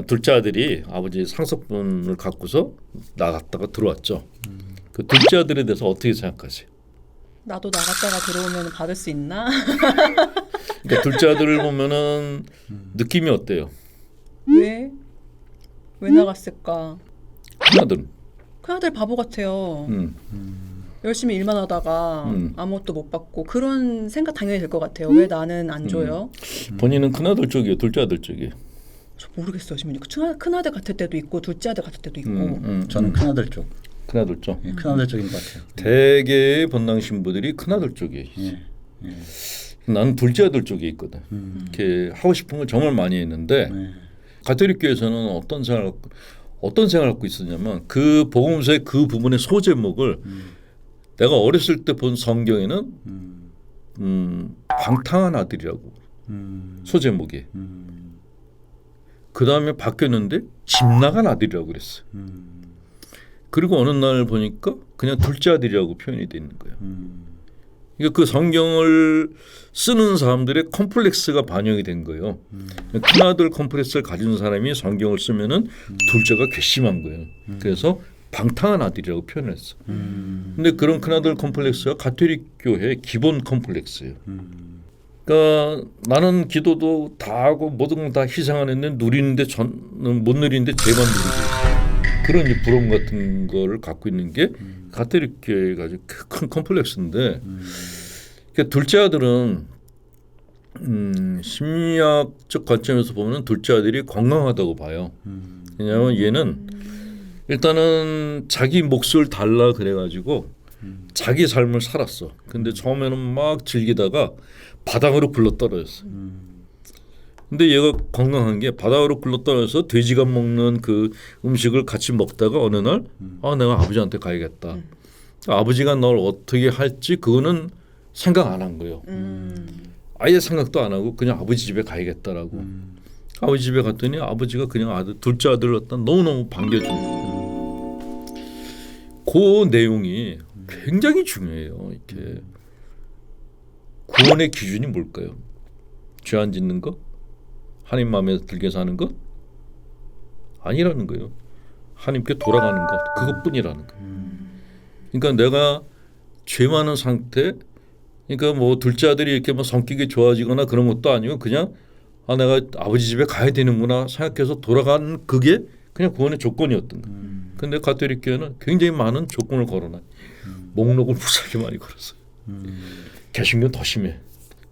둘째 아들이 아버지 상속분을 갖고서 나갔다가 들어왔죠. 그 둘째 아들에 대해서 어떻게 생각하세요? 나도 나갔다가 들어오면 받을 수 있나? 그러니까 둘째 아들을 보면은 느낌이 어때요? 왜? 왜 나갔을까? 큰아들은 큰아들 바보 같아요. 음, 열심히 일만 하다가 음. 아무것도 못 받고 그런 생각 당연히 들 것 같아요. 왜 나는 안 줘요? 본인은 큰아들 쪽이에요, 둘째 아들 쪽이에요? 저 모르겠어요. 지금 큰아들 같을 때도 있고 둘째 아들 같을 때도 있고. 저는 큰아들 쪽. 큰아들 쪽. 예, 큰아들 쪽인 것 같아요. 대개의 본당 신부들이 큰아들 쪽이에요. 예, 예. 나는 둘째 아들 쪽에 있거든. 이렇게 하고 싶은 걸 정말 많이 했는데 네. 가톨릭 교회에서는 어떤 생각을 갖고 있었냐면 그 복음서의 그 부분의 소제목을 내가 어렸을 때 본 성경에는 방탕한 아들이라고 소제목이. 그 다음에 바뀌었는데 집 나간 아들이라고 그랬어. 그리고 어느 날 보니까 그냥 둘째 아들이라고 표현이 돼 있는 거예요. 그러니까 그 성경을 쓰는 사람들의 컴플렉스가 반영이 된 거예요. 큰아들 컴플렉스를 가진 사람이 성경을 쓰면은 둘째가 괘씸한 거예요. 그래서 방탕한 아들이라고 표현했어. 근데 그런 큰아들 컴플렉스가 가톨릭 교회의 기본 컴플렉스예요. 그러니까 나는 기도도 다 하고 모든 걸 다 희생하는데 누리는데 저는 못 누리는데 쟤만 누리고 그런 이제 부러움 같은 거를 갖고 있는 게 가톨릭 교회가 아주 큰 컴플렉스인데 그러니까 둘째 아들은 심리학적 관점에서 보면 둘째 아들이 건강하다고 봐요. 왜냐하면 얘는 일단은 자기 몫을 달라 그래가지고 자기 삶을 살았어. 근데 처음에는 막 즐기다가 바닥으로 굴러떨어졌어. 근데 얘가 건강한 게 바닥으로 굴러떨어져서 돼지가 먹는 그 음식을 같이 먹다가 어느 날 내가 아버지한테 가야겠다. 아버지가 널 어떻게 할지 그거는 생각 안 한 거예요. 아예 생각도 안 하고 그냥 아버지 집에 가야겠다라고. 아버지 집에 갔더니 아버지가 그냥 둘째 아들을 갖다 너무너무 반겨준 거예요. 그 내용이 굉장히 중요해요. 이렇게 구원의 기준이 뭘까요? 죄 안 짓는 거? 하나님 마음에 들게 사는 것? 아니라는 거예요. 하나님께 돌아가는 것 그것뿐이라는 거예요. 그러니까 내가 죄 많은 상태, 그러니까 뭐 둘째 아들이 이렇게 뭐 성격이 좋아지거나 그런 것도 아니고 그냥 내가 아버지 집에 가야 되는구나 생각해서 돌아간 그게 그냥 구원의 조건이었던 거예요. 근데 가톨릭 교회는 굉장히 많은 조건을 걸어놔. 목록을 무지하게 많이 걸었어요. 개신교는 더 심해.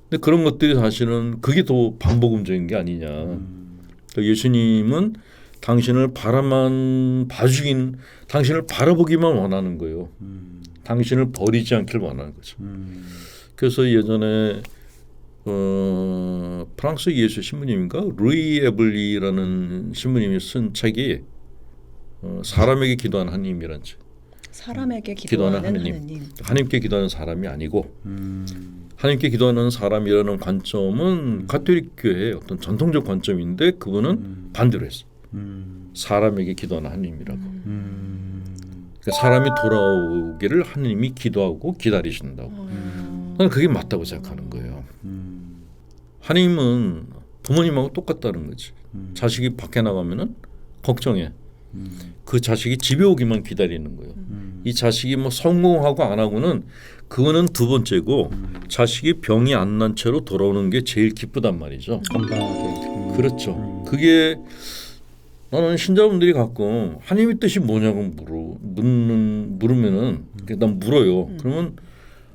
근데 그런 것들이 사실은 그게 더 반복음적인 게 아니냐. 그러니까 예수님은 당신을 당신을 바라보기만 원하는 거예요. 당신을 버리지 않길 원하는 거죠. 그래서 예전에 프랑스 예수 신부님인가 루이 에블리라는 신부님이 쓴 책이 사람에게 기도하는 하나님이라는 책. 사람에게 기도하는 하느님. 하나님께 기도하는 사람이 아니고 하나님께 기도하는 사람이라는 관점은 가톨릭 교회의 어떤 전통적 관점인데 그분은 반대로 했어. 사람에게 기도하는 하나님이라고. 그러니까 사람이 돌아오기를 하나님이 기도하고 기다리신다고. 나는 그게 맞다고 생각하는 거예요. 하나님은 부모님하고 똑같다는 거지. 자식이 밖에 나가면은 걱정해. 그 자식이 집에 오기만 기다리는 거예요. 이 자식이 뭐 성공하고 안 하고는 그거는 두 번째고 자식이 병이 안 난 채로 돌아오는 게 제일 기쁘단 말이죠. 건강하게. 그렇죠. 그게 나는 신자분들이 가끔 하나님의 뜻이 뭐냐고 물으면은 난 물어요. 그러면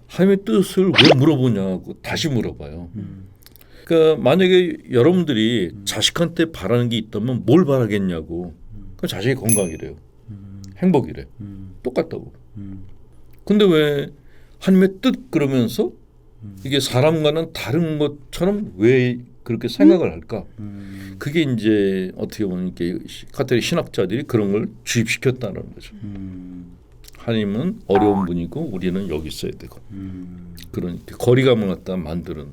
하나님의 뜻을 왜 물어보냐고 다시 물어봐요. 그러니까 만약에 여러분들이 자식한테 바라는 게 있다면 뭘 바라겠냐고. 그 자식이 건강이래요. 행복이래. 똑같다고. 근데 왜 하나님의 뜻 그러면서 이게 사람과는 다른 것처럼 왜 그렇게 생각을 할까? 그게 이제 어떻게 보면 이게 가톨릭 신학자들이 그런 걸 주입시켰다는 거죠. 하나님은 어려운 분이고 우리는 여기 있어야 되고 그런 거리감을 갖다 만드는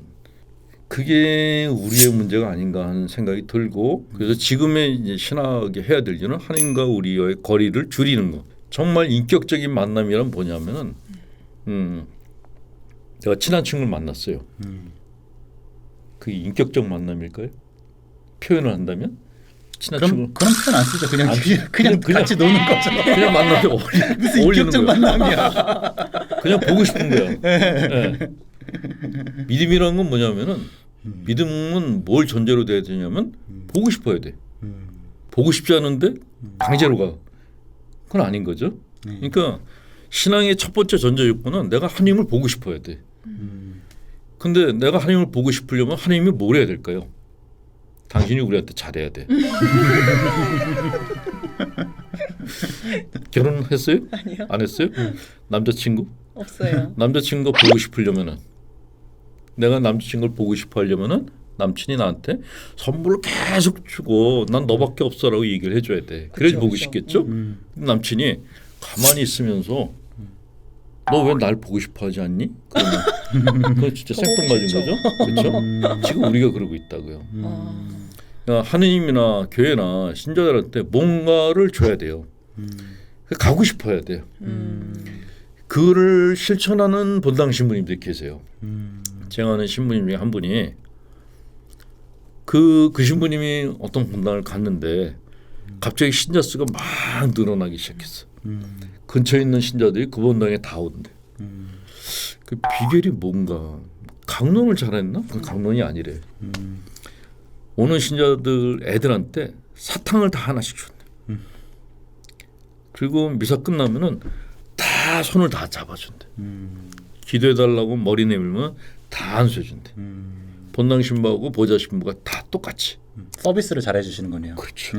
그게 우리의 문제가 아닌가 하는 생각이 들고 그래서 지금의 이제 신학이 해야 될 일은 하나님과 우리의 거리를 줄이는 거. 정말 인격적인 만남이란 뭐냐면은 제가 친한 친구를 만났어요. 그게 인격적 만남일까요? 표현을 한다면 친한 그럼 표현 안 쓰죠. 그냥 그냥 같이 노는 거죠. 그냥 만나서 무슨 어울리는 인격적 거야. 만남이야. 그냥 보고 싶은 거야. 네. 믿음이라는 건 뭐냐면은 믿음은 뭘 전제로 돼야 되냐면 보고 싶어야 돼. 보고 싶지 않은데 강제로 가. 그건 아닌 거죠. 그러니까 신앙의 첫 번째 전제 요건은 내가 하나님을 보고 싶어야 돼. 근데 내가 하나님을 보고 싶으려면 하나님이 뭘 해야 될까요? 당신이 우리한테 잘해야 돼. 결혼했어요? 아니요. 안 했어요? 남자친구? 없어요. 남자친구가 보고 싶으려면은 내가 남자친구를 보고 싶어 하려면은 남친이 나한테 선물을 계속 주고 난 너밖에 없어라고 얘기를 해줘야 돼. 그래야지 그쵸, 보고 그쵸. 싶겠죠? 남친이 가만히 있으면서 너 왜 날 보고 싶어 하지 않니? 그러면 그건 진짜 더 보고 생뚱맞은 싶죠. 거죠. 그렇죠? 지금 우리가 그러고 있다고요. 아, 그러니까 하느님이나 교회나 신자들한테 뭔가를 줘야 돼요. 가고 싶어야 돼요. 그를 실천하는 본당 신부님들이 계세요. 제가 아는 신부님 중에 한 분이 그 신부님이 어떤 본당을 갔는데 갑자기 신자 수가 막 늘어나기 시작했어. 근처에 있는 신자들이 그 본당에 다 온대. 그 비결이 뭔가 강론을 잘했나? 그 강론이 아니래. 오는 신자들 애들한테 사탕을 다 하나씩 줬네. 그리고 미사 끝나면은 다 손을 다 잡아준대. 기도해달라고 머리 내밀면 다 안수해준대. 본당 신부하고 보좌 신부가 다 똑같이. 서비스를 잘 해주시는 거네요. 그렇죠.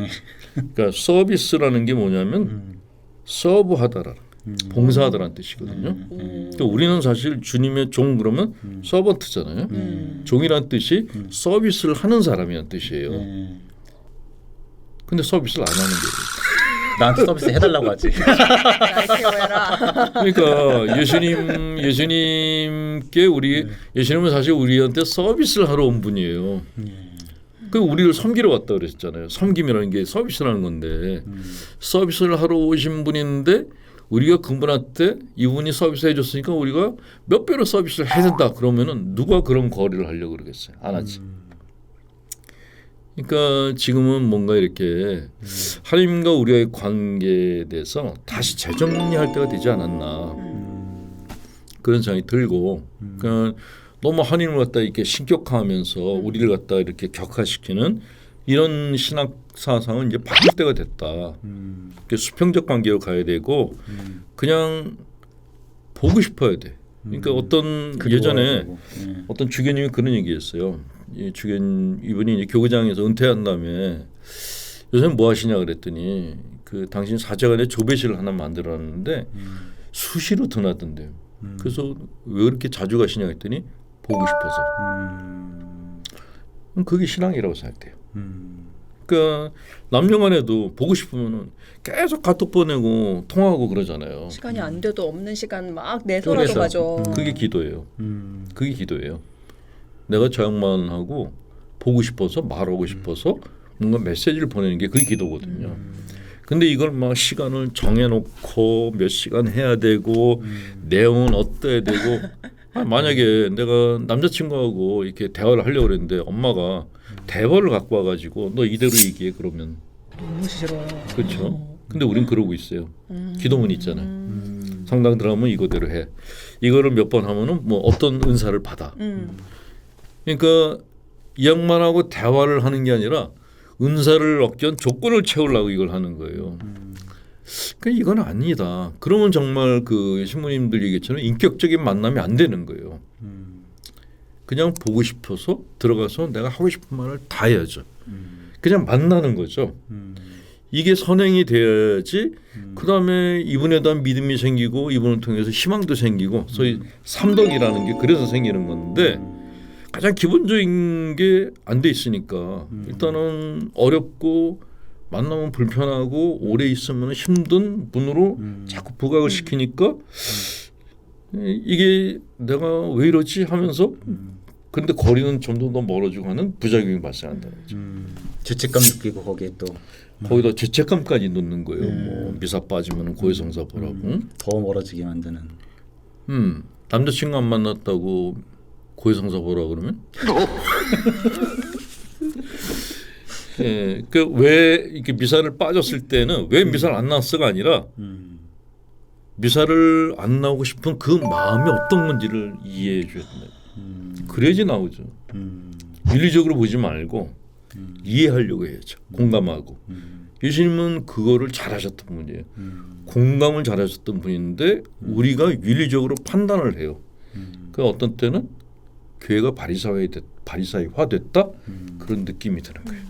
그러니까 서비스라는 게 뭐냐면 서브하다라는 봉사하다라는 뜻이거든요. 그러니까 우리는 사실 주님의 종 그러면 서번트잖아요. 종이란 뜻이 서비스를 하는 사람이란 뜻이에요. 근데 서비스를 안 하는 거예요. 나한테 서비스 해달라고 하지. 날 케어해라. 그러니까 예수님께 예수님은 사실 우리한테 서비스를 하러 온 분이에요. 그 우리를 섬기러 왔다 그랬잖아요. 섬김이라는 게 서비스라는 건데 서비스를 하러 오신 분인데 우리가 그분한테 이분이 서비스 해줬으니까 우리가 몇 배로 서비스를 해야 된다. 그러면은 누가 그런 거래를 하려고 그러겠어요? 안 하지. 그러니까 지금은 뭔가 이렇게 하나님과 우리의 관계에 대해서 다시 재정리할 때가 되지 않았나 그런 생각이 들고 그러니까 너무 하나님을 갖다 이렇게 신격화하면서 우리를 갖다 이렇게 격화시키는 이런 신학 사상은 이제 바뀔 때가 됐다. 수평적 관계로 가야 되고 그냥 보고 싶어야 돼. 그러니까 어떤 예전에 어떤 주교님이 그런 얘기했어요. 이 이분이 이제 교구장에서 은퇴한 다음에 요새 뭐 하시냐 그랬더니 그 당신 사제관에 조배실을 하나 만들어놨는데 수시로 드나든대요. 그래서 왜 그렇게 자주 가시냐 했더니 보고 싶어서. 그게 신앙이라고 생각돼요. 그러니까 남녀간에도 보고 싶으면은 계속 카톡 보내고 통화하고 그러잖아요. 시간이 안 돼도 없는 시간 막 내서라도 그래서 가죠. 그게 기도예요. 그게 기도예요. 내가 저 양반하고 보고 싶어서 말하고 싶어서 뭔가 메시지를 보내는 게 그게 기도거든요. 근데 이걸 막 시간을 정해놓고 몇 시간 해야 되고 내용은 어때야 되고 만약에 내가 남자친구하고 이렇게 대화를 하려고 그랬는데 엄마가 대화를 갖고 와가지고 너 이대로 얘기해 그러면 너무 싫어요. 그렇죠. 근데 우린 그러고 있어요. 기도문 있잖아요. 성당 들어가면 이거대로 해. 이거를 몇 번 하면은 뭐 어떤 은사를 받아. 그러니까 이 양반하고 대화를 하는 게 아니라 은사를 얻기 위한 조건을 채우려고 이걸 하는 거예요. 그러니까 이건 아니다. 그러면 정말 그 신부님들 얘기처럼 인격적인 만남이 안 되는 거예요. 그냥 보고 싶어서 들어가서 내가 하고 싶은 말을 다 해야죠. 그냥 만나는 거죠. 이게 선행이 돼야지 그다음에 이분에 대한 믿음이 생기고 이분을 통해서 희망도 생기고 소위 삼덕이라는 게 그래서 생기는 건데 가장 기본적인 게 안 돼 있으니까 일단은 어렵고 만나면 불편하고 오래 있으면 힘든 분으로 자꾸 부각을 시키니까 이게 내가 왜 이러지 하면서 근데 거리는 점점 더 멀어지고 하는 부작용이 발생한다는 거죠. 죄책감 느끼고 거기에 또 거기다 죄책감까지 넣는 거예요. 뭐 미사 빠지면 고해성사 보라고. 더 멀어지게 만드는. 남자친구 안 만났다고 고해성사 보라 그러면 예, 그 왜 이렇게 미사를 빠졌을 때는 왜 미사를 안 나왔어가 아니라 미사를 안 나오고 싶은 그 마음이 어떤 건지를 이해해 줘야 된다. 그래야지 나오죠. 윤리적으로 보지 말고 이해하려고 해야죠. 공감하고. 예수님은 그거를 잘하셨던 분이에요. 공감을 잘하셨던 분인데 우리가 윤리적으로 판단을 해요. 그 어떤 때는 교회가 바리사이화 됐다 그런 느낌이 드는 거예요.